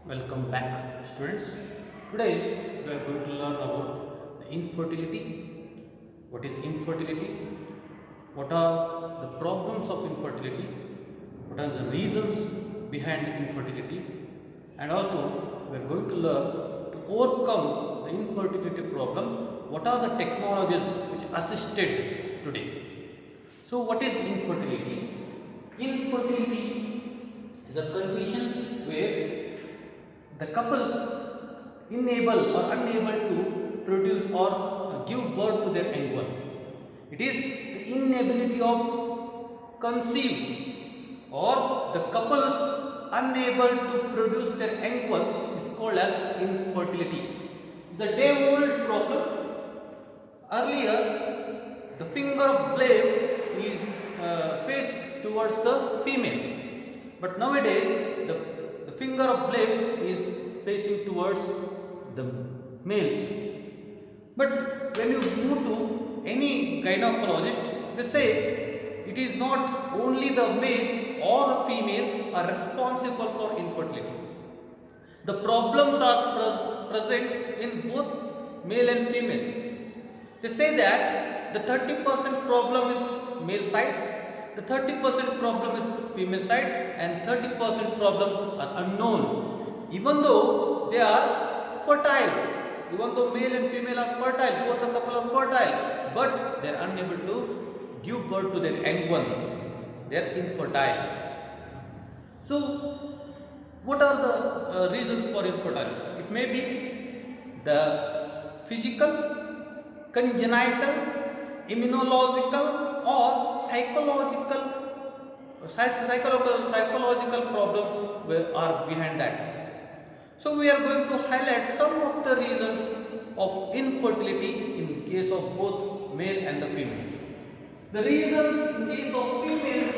Welcome back, students. Today we are going to learn about the infertility. What is infertility? What are the problems of infertility? What are the reasons behind infertility? And also, we are going to learn to overcome the infertility problem. What are the technologies which assisted today? So, what is infertility? Infertility is a condition where the couples unable or unable to produce or give birth to their young one. It is the inability of conceive or the couples unable to produce their young one is called as infertility. It's a day old problem. Earlier, the finger of blame is faced towards the female, but nowadays the finger of blame is facing towards the males. But when you move to any gynecologist, they say it is not only the male or the female are responsible for infertility. The problems are present in both male and female. They say that the 30% problem with male side, the 30% problem with female side, and 30% problems are unknown. Even though they are fertile, even though male and female are fertile, both the couple are fertile, but they are unable to give birth to their young one. They are infertile. So, what are the reasons for infertility? It may be the physical, congenital, immunological, or psychological problems are behind that. So we are going to highlight some of the reasons of infertility in case of both male and the female. The reasons in case of females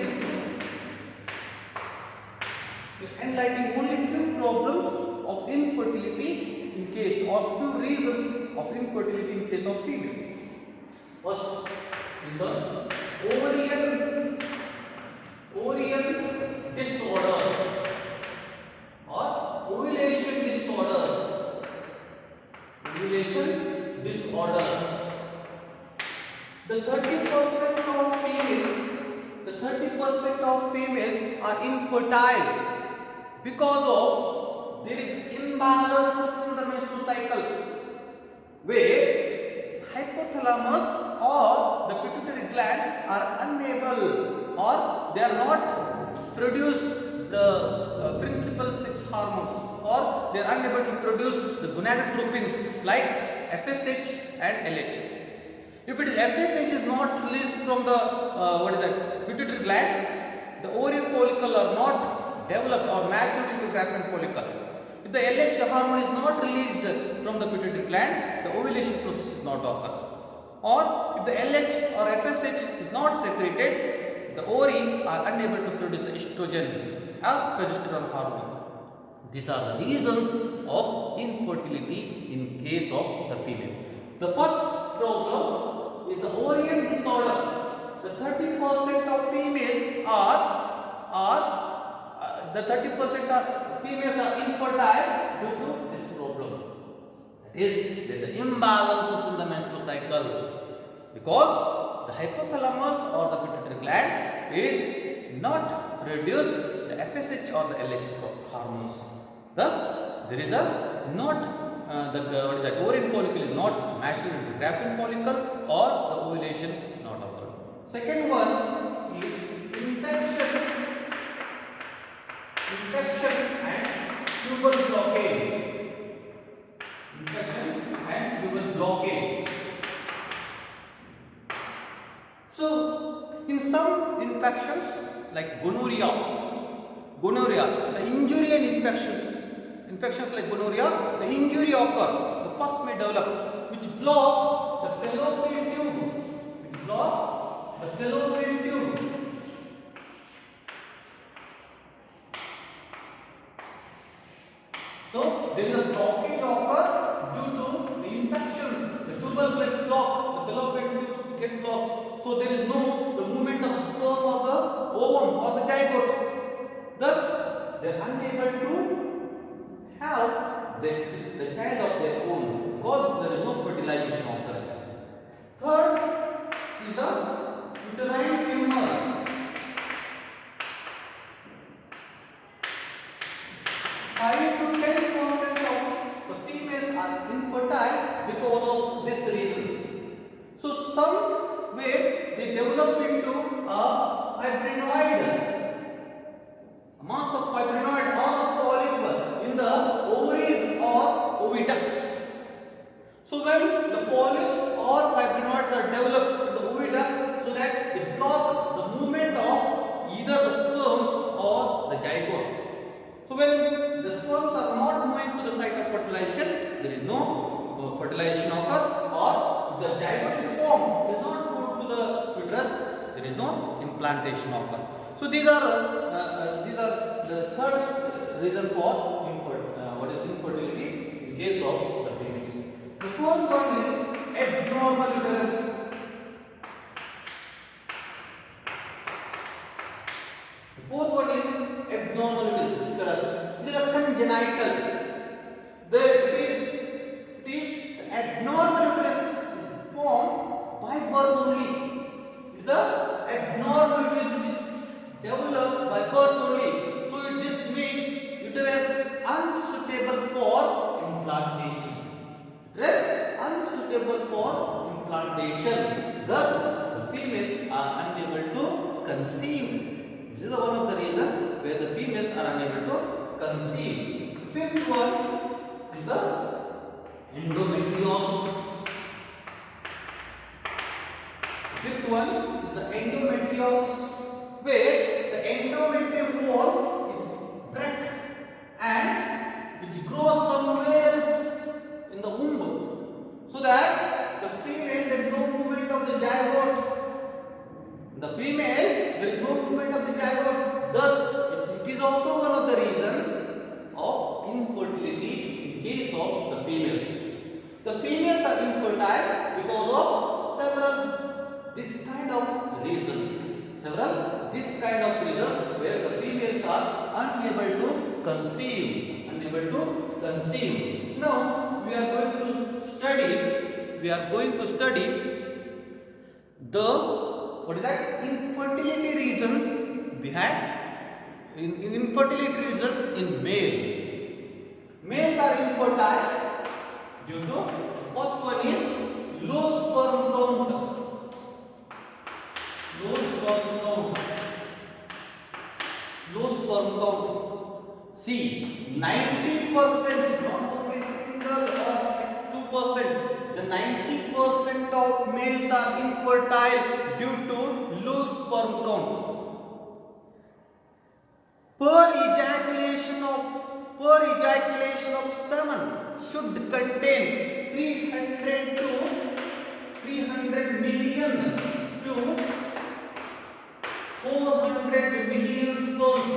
enlightening only few problems of infertility in case or few reasons of infertility in case of females. First is the ovarian disorders or ovulation disorders. Ovulation disorders. The 30% of females are infertile because of there is imbalances in the menstrual cycle where hypothalamus or the pituitary gland are unable or they are not produce the principal sex hormones or they are unable to produce the gonadotropins like FSH and LH. If it is FSH is not released from the pituitary gland, the ovarian follicle are not developed or matured into Graafian follicle. If the LH hormone is not released from the pituitary gland, the ovulation process is not occur. Or if the LH or FSH is not secreted, the ovary are unable to produce the estrogen or progesterone hormone. These are the reasons of infertility in case of the female. The first problem is the ovarian disorder. The 30% of females the 30% of females are infertile due to this problem. That is, there is an imbalance in the menstrual cycle because the hypothalamus or the pituitary gland is not produce the FSH or the LH hormones. Thus, there is a ovarian follicle is not matured into Graafian follicle or the ovulation not occurred. Second one is infection and tubal blockage. Infection and tubal blockage. So, in some infections like gonorrhea, the injury and infections like gonorrhea, the injury occur, the pus may develop, which block the fallopian tube. So, there is a blockage occur due to the infections. The tubal get blocked, the fallopian tubes get blocked. So, there is no the movement of the sperm or the ovum or the zygote. Thus, they are unable to have the child of their own because there is no fertilization occurring. Third is the uterine tumor. 5 to 10% of the females are infertile because of this reason. So some way they develop into a fibrinoid, a mass of fibrinoid or a polyp in the ovaries or oviducts. So when the polyps or fibrinoids are developed in the oviduct, so that they block the movement of either the sperms or the zygote. So when the sperms are not moving to the site of fertilization, there is no fertilization occur, or the zygote is formed, is not put to the uterus, there is no implantation occur. So these are the third reason for infertility in case of the females. The fourth one is abnormal uterus. The fourth one is abnormal uterus. It is a congenital. It is the abnormal uterus is formed by birth only. It is a abnormal uterus which is developed by birth only. So this makes uterus unsuitable for implantation. Uterus unsuitable for implantation. Thus, the females are unable to conceive. This is one of the reasons where the females are unable to conceive. Fifth one is the endometriosis. Fifth one is the endometriosis, where the endometrium wall is cracked and which grows somewhere else in the womb, so that the female, there is no movement of the zygote. The female, there is no movement of the zygote. Thus, it is also one of the reasons of infertility in case of the females. The females are infertile because of several this kind of reasons. Where the females are unable to conceive. Now we are going to study the infertility reasons behind infertility reasons in male. Males are infertile due to, first one is low sperm count. See, 90%, not only single or 2%, the 90% of males are infertile due to low sperm count. Per ejaculation of semen should contain 300 million to 400 million sperms.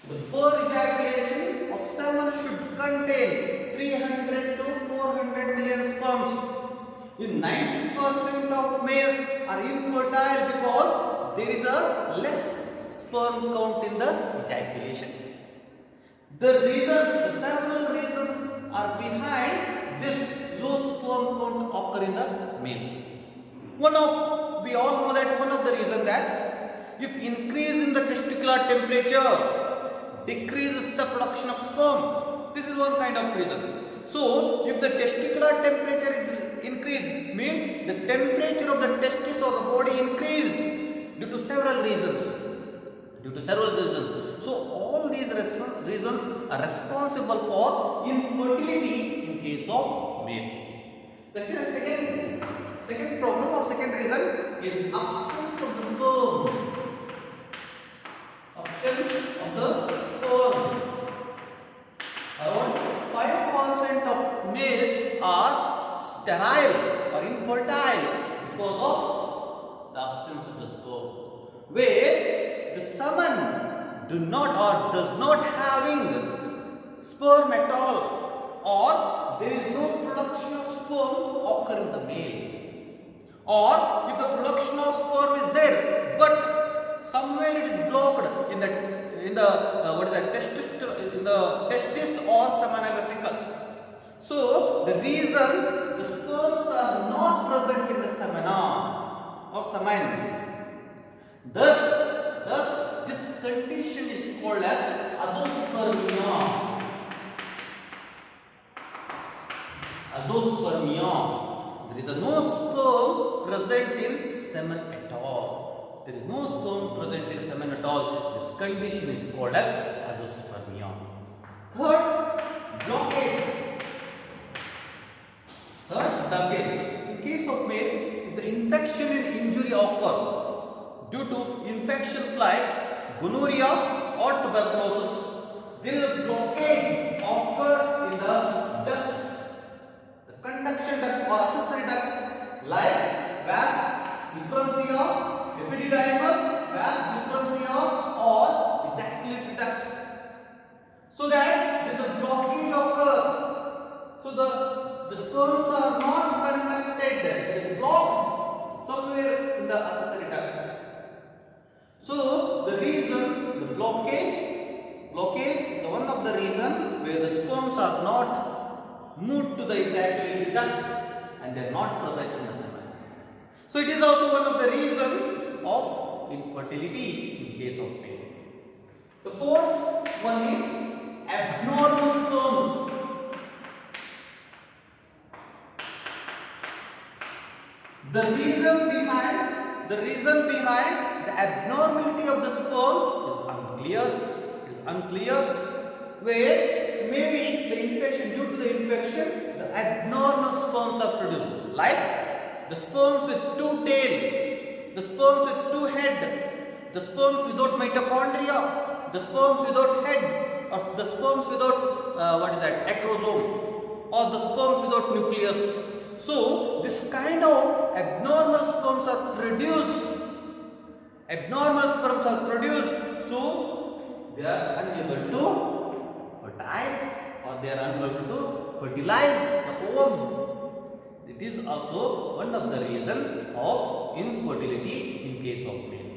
The per ejaculation of semen should contain 300 to 400 million sperms. If 90% of males are infertile because there is a less sperm count in the ejaculation. The several reasons are behind this low sperm count occur in the males. We all know that one of the reasons that if increase in the testicular temperature decreases the production of sperm. This is one kind of reason. So, if the testicular temperature is increased, means the temperature of the testis or the body increased due to several reasons. So, all these reasons are responsible for infertility in case of male. The second problem or second reason is absence of the sperm. Around 5% of males are sterile or infertile because of the absence of the sperm, where the semen does not having sperm at all, or there is no production of sperm occur in the male, or if the production of sperm is there but somewhere it is blocked in the what is that, in the testis or seminal vesicle. So the reason the sperms are not present in the semina or semen, thus this condition is called as azoospermia. Azoospermia. There is no sperm present in semen at all. There is no sperm present in semen at all. This condition is called as azoospermia. Third, blockage. In case of male, if the infection and injury occur due to infections like gonorrhea or tuberculosis, there is a blockage occur in the ducts, the conduction duct or accessory ducts like vas efferentia, epididymis, vas efferentia or ejaculatory duct. So that there is a blockage occur. So the sperms are not conducted. It is blocked somewhere in the accessory duct. So the reason, the blockage is one of the reason where the sperms are not moved to the ejaculatory duct and they are not present in the semen. So it is also one of the reason of infertility in case of male. The fourth one is abnormal sperms. The reason behind the abnormality of the sperm is unclear. Where maybe the infection, due to the infection, the abnormal sperms are produced. Like the sperms with two tail, the sperms with two head, the sperms without mitochondria, the sperms without head, or the sperms without acrosome, or the sperms without nucleus. So this kind of abnormal sperms are produced. So they are unable to fertile or they are unable to fertilize the ovum. It is also one of the reason of infertility in case of male.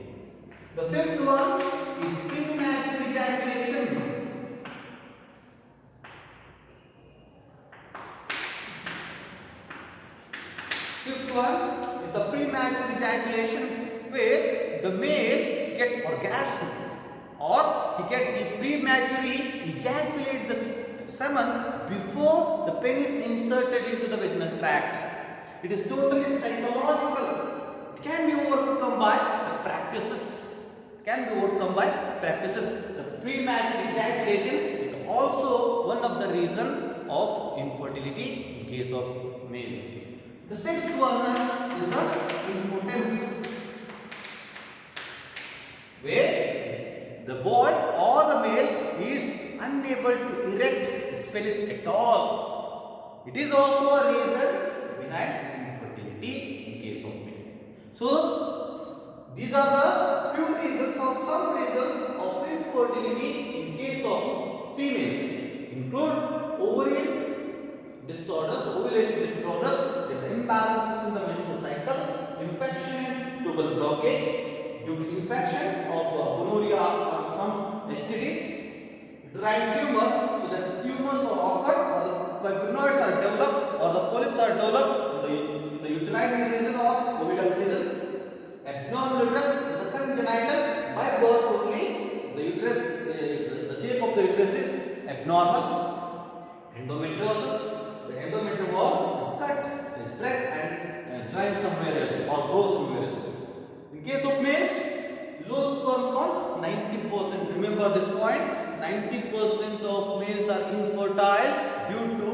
The fifth one is premature ejaculation. Fifth one is the premature ejaculation, where the male get orgasm or he prematurely ejaculate the semen before the penis inserted into the vaginal tract. It is totally psychological. It can be overcome by the practices. The premature ejaculation is also one of the reason of infertility in case of male. The sixth one is the impotence, where the boy or the male is unable to erect his penis at all. It is also a reason behind infertility in case of male. So these are the few reasons or some reasons of infertility in case of female. Include ovarian disorders, ovulation disorders, imbalances in the menstrual cycle, infection, tubal blockage due to infection of gonorrhea or some STDs, uterine tumor, so that tumors are occurred or the fibrinoids are developed or the polyps are developed in the uterine region or oviduct region. Abnormal uterus is a congenital by birth only. The uterus is the shape of the uterus is abnormal. Endometriosis, the endometrial wall is cut, is spread and joined somewhere else or grows somewhere else. In case of males, low sperm count 90%. Remember this point, 90% of males are infertile due to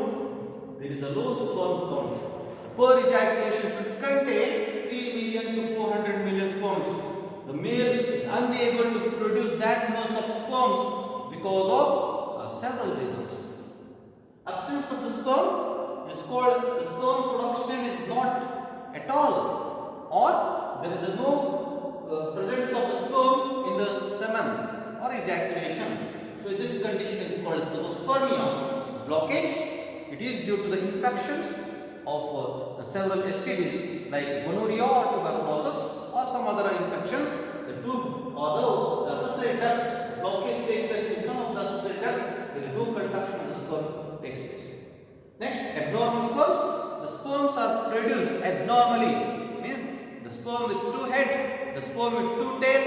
there is a low sperm count. Per ejaculation should contain 3 million to 400 million sperms. The male is unable to produce that much of sperms because of several reasons. Absence of the sperm is called the sperm production is not at all, or there is no presence of the sperm in the semen or ejaculation. So this condition is called azoospermia. Blockage, it is due to the infections of several STDs like gonorrhea or tuberculosis or some other infections. The tube or the accessory ducts, blockage takes place in some of the accessory ducts, there is no conduction of the sperm takes place. Next, abnormal sperms. The sperms are produced abnormally, means the sperm with two head, the sperm with two tail,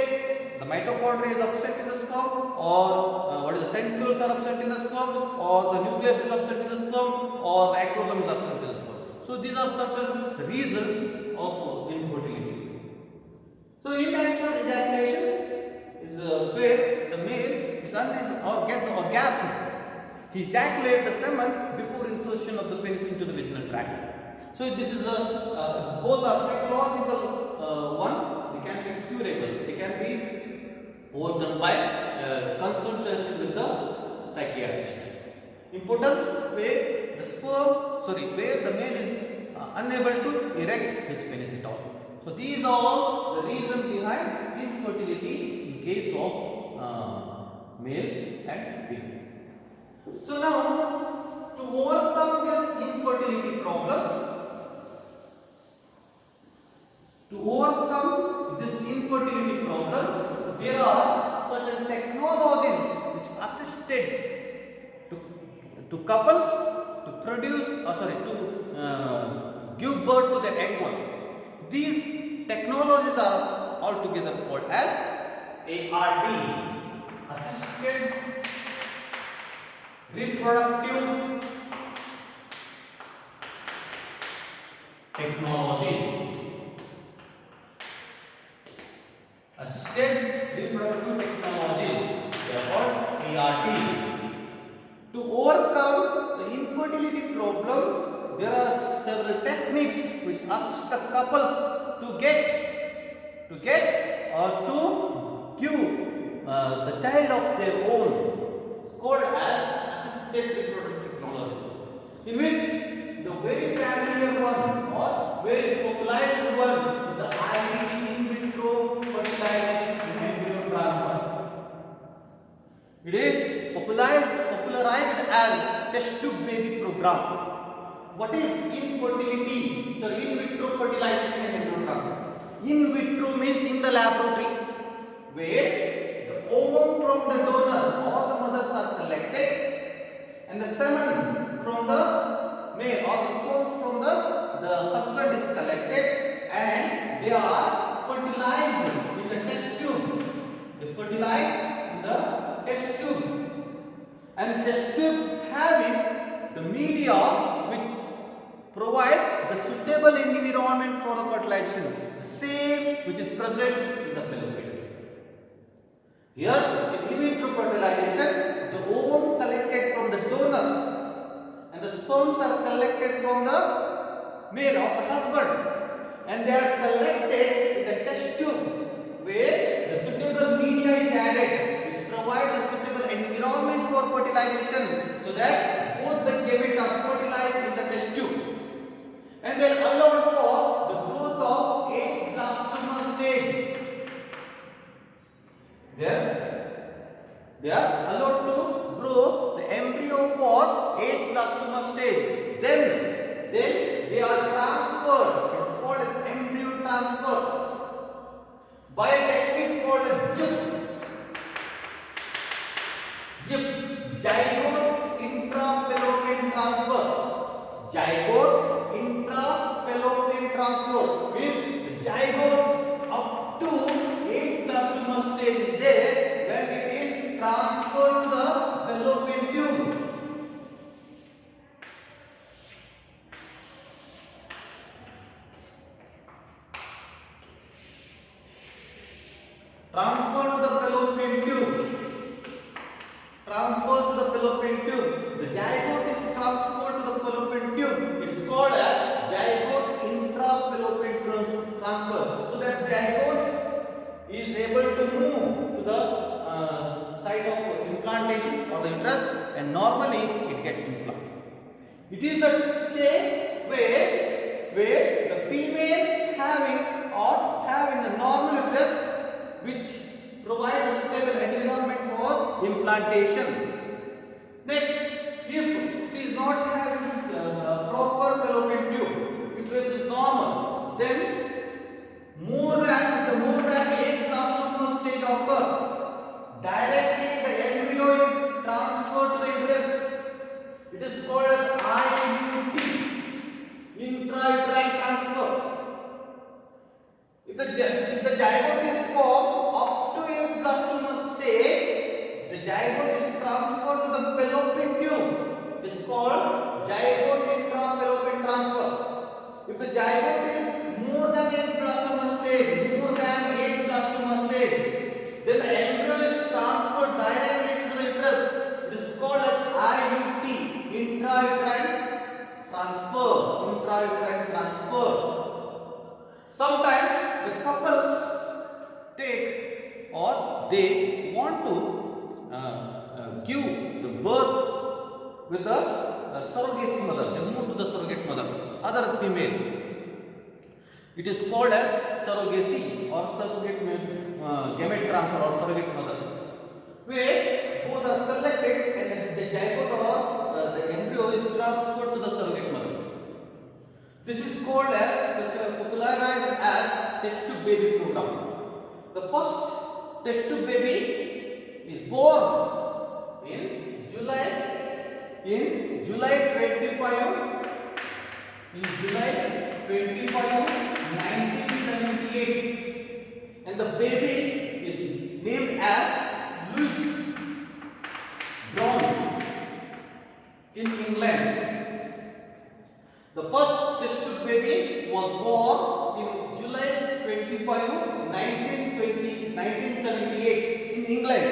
the mitochondria is absent in the sperm, or what is the centrioles are absent in the sperm, or the nucleus is absent in the sperm, or the acrosome is absent in the sperm. So these are certain reasons of infertility. So immature ejaculation is where the male is unable or get the orgasm. He ejaculates the semen before insertion of the penis into the vaginal tract. So this is both are psychological one. They can be curable. They can be overcome by consultation with the psychiatrist. Impotence, where the male is unable to erect his penis at all. So these are all the reason behind infertility in case of male and female. So now, to overcome this infertility problem, there are certain technologies which assisted to couples to produce, give birth to their egg one. These technologies are altogether called as ART, assisted reproductive technologies. Assisted reproductive technologies, they are called ARTs. To overcome the infertility problem, there are several techniques which assist the couples to get or to give the child of their own. It's called as assisted reproductive technology, in which the very familiar one or very popularized one is the IVF, in vitro fertilization and embryo transfer. It is popularized as test tube baby program. What is infertility? So in vitro fertilization and embryo transfer. In vitro means in the laboratory, where the ovum from the donor or the mothers are collected, and the semen from the male or the sperm from the husband is collected, and they are fertilized in the test tube. They fertilize in the test tube, and test tube having the media which provide the suitable environment for the fertilization, the same which is present in the fallopian. Here, in vitro fertilization, the ovum collected from the donor and the sperms are collected from the male or the husband, and they are collected in the test tube, where the suitable media is added which provide the suitable environment for fertilization, so that both the gametes are fertilized in the test tube, and they are allowed for the growth of a blastoma stage. They are allowed to grow the embryo for 8 blastoma stage. Then they are transferred. It is called as embryo transfer by a technique called a GIF, zygote intrafallopian transfer. Zygote intrafallopian transfer means the zygote up to 8 blastoma stage is there when it is transferred to the fallopian tube. Transfer to the fallopian tube. The zygote is transferred to the fallopian tube. It is called as zygote intrafallopian transfer. So that zygote is able to move to the site of implantation or the uterus, and normally it gets implanted. It is the case where the female having a normal uterus which provides a stable environment for implantation. Next, if she is not having proper fallopian tube, uterus is normal, then more than 8 blastoma stage of if the zygote is more than 8 blastoma stage, then the embryo is transferred directly to the uterus. It is called as IUT, intrauterine transfer. Sometimes the couples take or they want to give the birth with the surrogacy mother. They move to the surrogate mother, other female. It is called as surrogacy or surrogate gamete transfer or surrogate mother, where both are collected and the zygote or the embryo is transferred to the surrogate mother. This is called as popularized as test tube baby program. The first test tube baby is born in July 25, 1978, and the baby is named as Louis Brown in England. The first test tube baby was born in July 25, 1978 in England,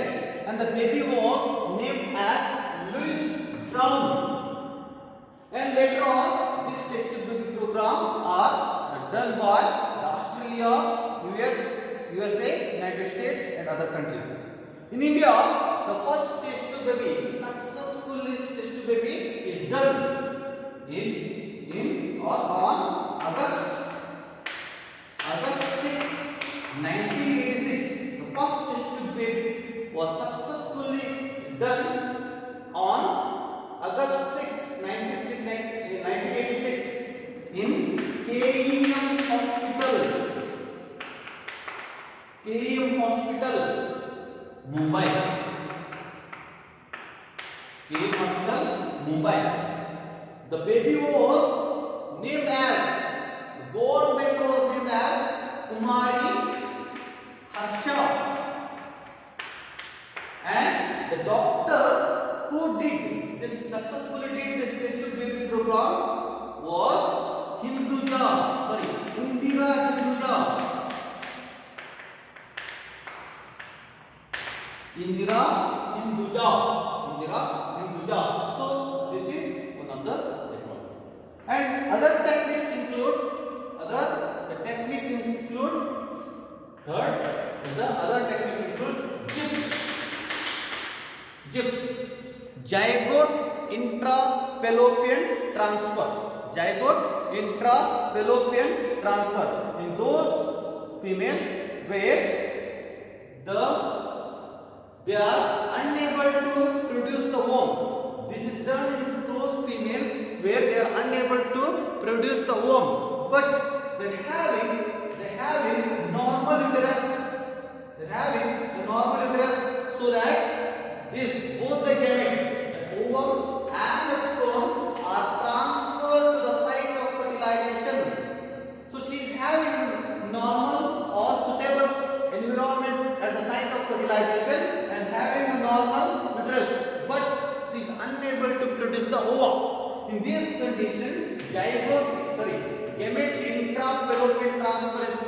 and the baby was named as Louis Brown. And later on, this test tube baby program are done by the Australia, USA, United States, and other countries. In India, the first test tube baby, successfully test tube baby, is done on August 6, 1986. The first test tube baby was successfully done on August 6, 1986 in KEM Hospital, Mumbai. KEM Hospital, Mumbai. The baby was named as, born baby was named as Kumari Harsha, and the doctor who successfully did this test tube baby program was Indira Hinduja. So this is one of the techniques. And other techniques include GIF, zygote intrafallopian transfer. In those female where they are unable to produce the womb. This is done in those females where they are unable to produce the womb, but they're having normal uterus. So that both the gamete, the ovum and the sperm, are transferred to the site of fertilization. So she is having normal or suitable environment at the site of fertilization and having a normal uterus, but she is unable to produce the ova. In this condition, gamete intrafallopian transfer is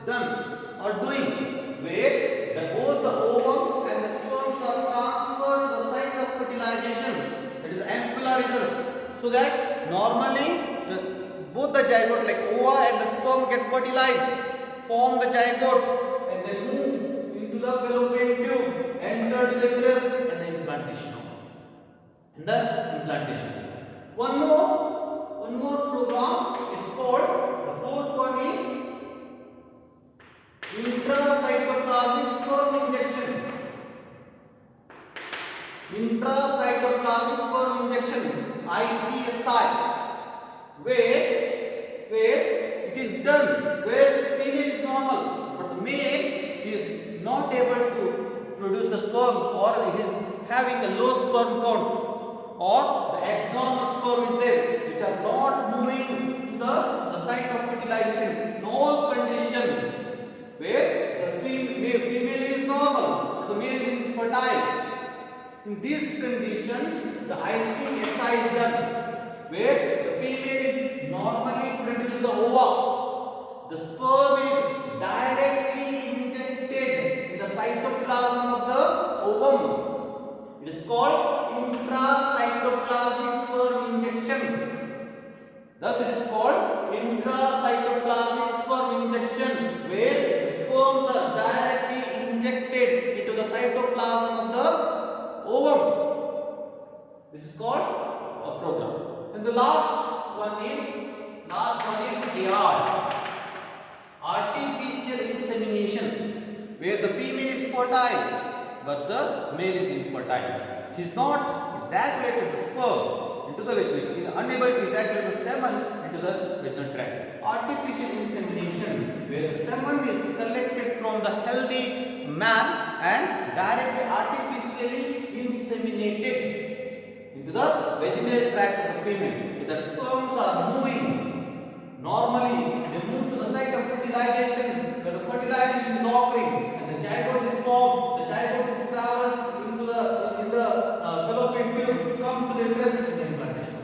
done or doing, where both the ovum and the sperms are transferred to the site of fertilization, that is ampulla region, so that normally both the zygote like ova and the sperm get fertilized, form the zygote, and then move into the fallopian tube, enter the uterus, and the implantation. One more program is called, the fourth one is intracytoplasmic sperm injection. ICSI, where it is done where female is normal but the male is not able to produce the sperm, or is having a low sperm count, or the abnormal sperm is there which are not moving to the site of fertilization. In all conditions where the female is normal, the male is infertile, in these conditions the ICSI is done, where the female is normally produce the ova. The sperm is directly injected in the cytoplasm of the ovum. It is called intracytoplasmic sperm injection. Thus, it is called intracytoplasmic sperm injection, where the sperms are directly injected into the cytoplasm of the ovum. This is called a program. And the last one is AR, artificial insemination, where the female is fertile but the male is infertile. He is not ejaculated the sperm into the vaginal, he is unable to ejaculate the semen into the vaginal tract. Artificial insemination, where the semen is collected from the healthy man and directly artificially inseminated into the vaginal tract of the female. So that sperms are moving. Normally, they move to the site of fertilization, where the fertilization is occurring and the zygote is formed. The zygote is traveled into the fallopian tube, comes to the uterus and the implantation.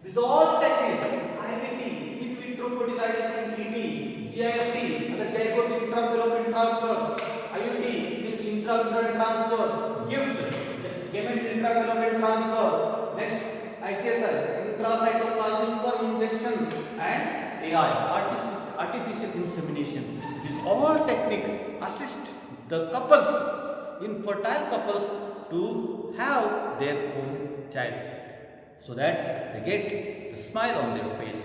These are all techniques: IVT, in vitro fertilization, ET, GIFT, and the zygote intrafallopian transfer. IUT means intrauterine transfer. GIFT, gamete intrafallopian transfer. Next, ICSI, intracytoplasmic sperm injection, and AI, artificial insemination. These all techniques assist the couples, infertile couples, to have their own child, so that they get the smile on their face.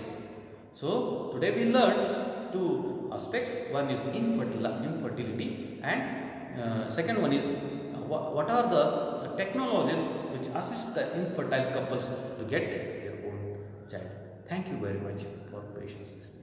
So today we learned two aspects. One is infertility, and second one is what are the technologies which assist the infertile couples to get their own child. Thank you very much for patience listening.